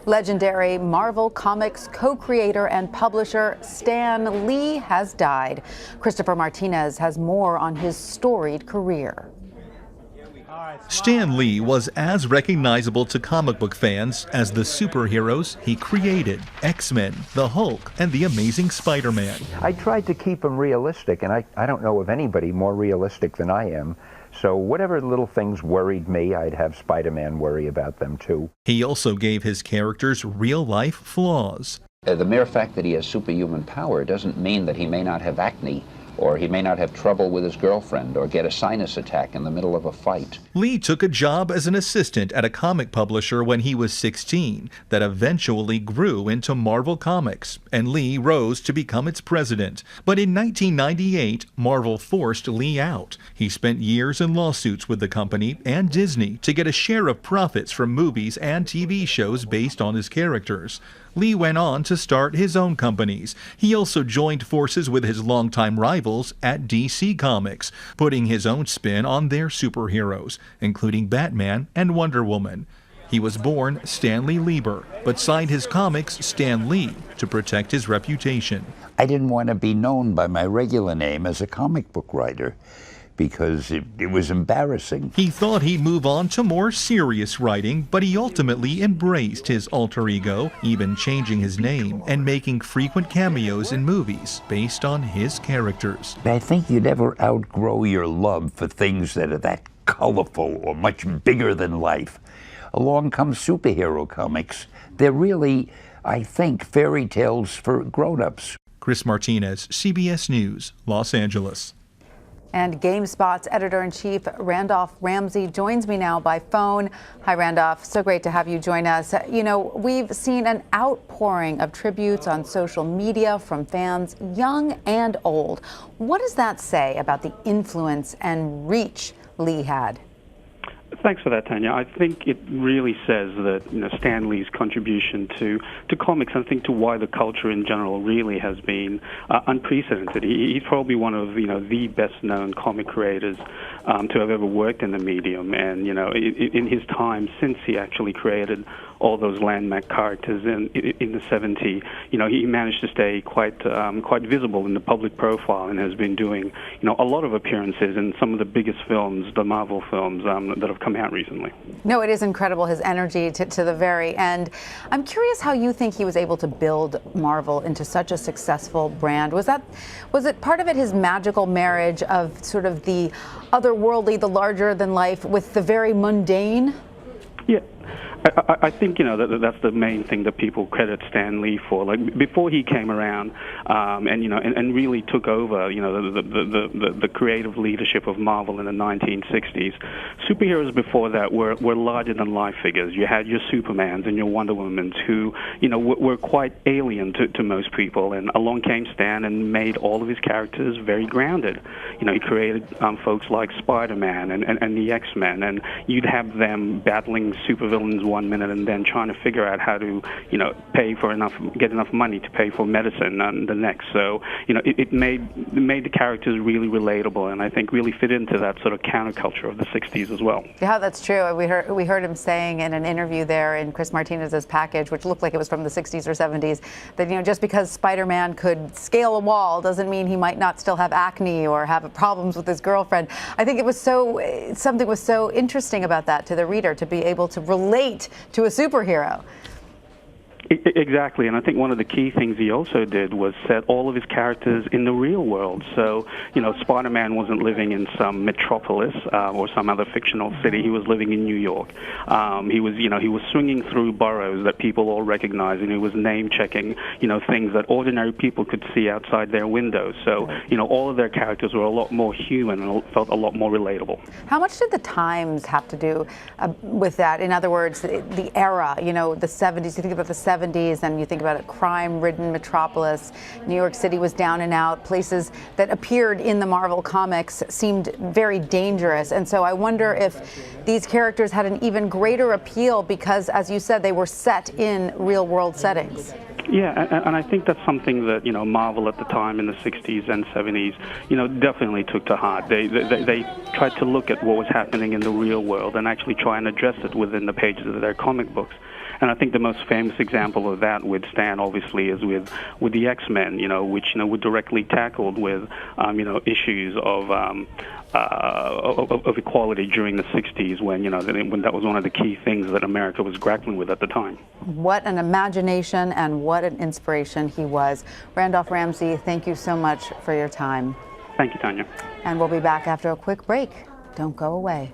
Legendary Marvel Comics co-creator and publisher Stan Lee has died. Christopher Martinez has more on his storied career. Stan Lee was as recognizable to comic book fans as the superheroes he created: X-Men, the Hulk, and the Amazing Spider-Man. I tried to keep them realistic, and I don't know of anybody more realistic than I am. So whatever little things worried me, I'd have Spider-Man worry about them too. He also gave his characters real-life flaws. The mere fact that he has superhuman power doesn't mean that he may not have acne, or he may not have trouble with his girlfriend, or get a sinus attack in the middle of a fight. Lee took a job as an assistant at a comic publisher when he was 16 that eventually grew into Marvel Comics, and Lee rose to become its president. But in 1998, Marvel forced Lee out. He spent years in lawsuits with the company and Disney to get a share of profits from movies and TV shows based on his characters. Lee went on to start his own companies. He also joined forces with his longtime rivals at DC Comics, putting his own spin on their superheroes, including Batman and Wonder Woman. He was born Stanley Lieber, but signed his comics Stan Lee to protect his reputation. I didn't want to be known by my regular name as a comic book writer, because it was embarrassing. He thought he'd move on to more serious writing, but he ultimately embraced his alter ego, even changing his name and making frequent cameos in movies based on his characters. I think you never outgrow your love for things that are that colorful or much bigger than life. Along comes superhero comics. They're really, I think, fairy tales for grown-ups. Chris Martinez, CBS News, Los Angeles. And GameSpot's editor-in-chief Randolph Ramsey joins me now by phone. Hi, Randolph. So great to have you join us. You know, we've seen an outpouring of tributes on social media from fans, young and old. What does that say about the influence and reach Lee had? Thanks for that, Tanya. I think it really says that, Stan Lee's contribution to comics, and I think to wider culture in general, really has been unprecedented. He's probably one of, the best-known comic creators to have ever worked in the medium. And, in his time since he actually created all those landmark characters in the 70s, he managed to stay quite visible in the public profile, and has been doing, a lot of appearances in some of the biggest films, the Marvel films that have come out recently. No, it is incredible, his energy to the very end. I'm curious how you think he was able to build Marvel into such a successful brand. Was it part of it his magical marriage of sort of the otherworldly, the larger than life, with the very mundane? Yeah. I think that's the main thing that people credit Stan Lee for. Like before he came around, and really took over, the creative leadership of Marvel in the 1960s. Superheroes before that were larger than life figures. You had your Supermans and your Wonder Womans who were quite alien to most people. And along came Stan and made all of his characters very grounded. He created folks like Spider-Man and the X-Men, and you'd have them battling supervillains one minute and then trying to figure out how to, get enough money to pay for medicine the next. So, it made the characters really relatable, and I think really fit into that sort of counterculture of the 60s as well. Yeah, that's true. We heard him saying in an interview there in Chris Martinez's package, which looked like it was from the 60s or 70s, that, just because Spider-Man could scale a wall doesn't mean he might not still have acne or have problems with his girlfriend. I think it was something was so interesting about that to the reader, to be able to relate to a superhero. Exactly, and I think one of the key things he also did was set all of his characters in the real world. So, Spider-Man wasn't living in some metropolis or some other fictional city. He was living in New York. He was swinging through boroughs that people all recognized, and he was name-checking, things that ordinary people could see outside their windows. So, all of their characters were a lot more human and felt a lot more relatable. How much did the times have to do with that? In other words, the era, the 70s, you think about the 70s, and you think about a crime-ridden metropolis. New York City was down and out. Places that appeared in the Marvel comics seemed very dangerous. And so I wonder if these characters had an even greater appeal because, as you said, they were set in real-world settings. Yeah, and I think that's something that, Marvel at the time in the 60s and 70s, definitely took to heart. They tried to look at what was happening in the real world and actually try and address it within the pages of their comic books. And I think the most famous example of that with Stan, obviously, is with the X-Men, which were directly tackled with issues of equality during the 60s, when that was one of the key things that America was grappling with at the time. What an imagination and what an inspiration he was. Randolph Ramsey, thank you so much for your time. Thank you, Tanya. And we'll be back after a quick break. Don't go away.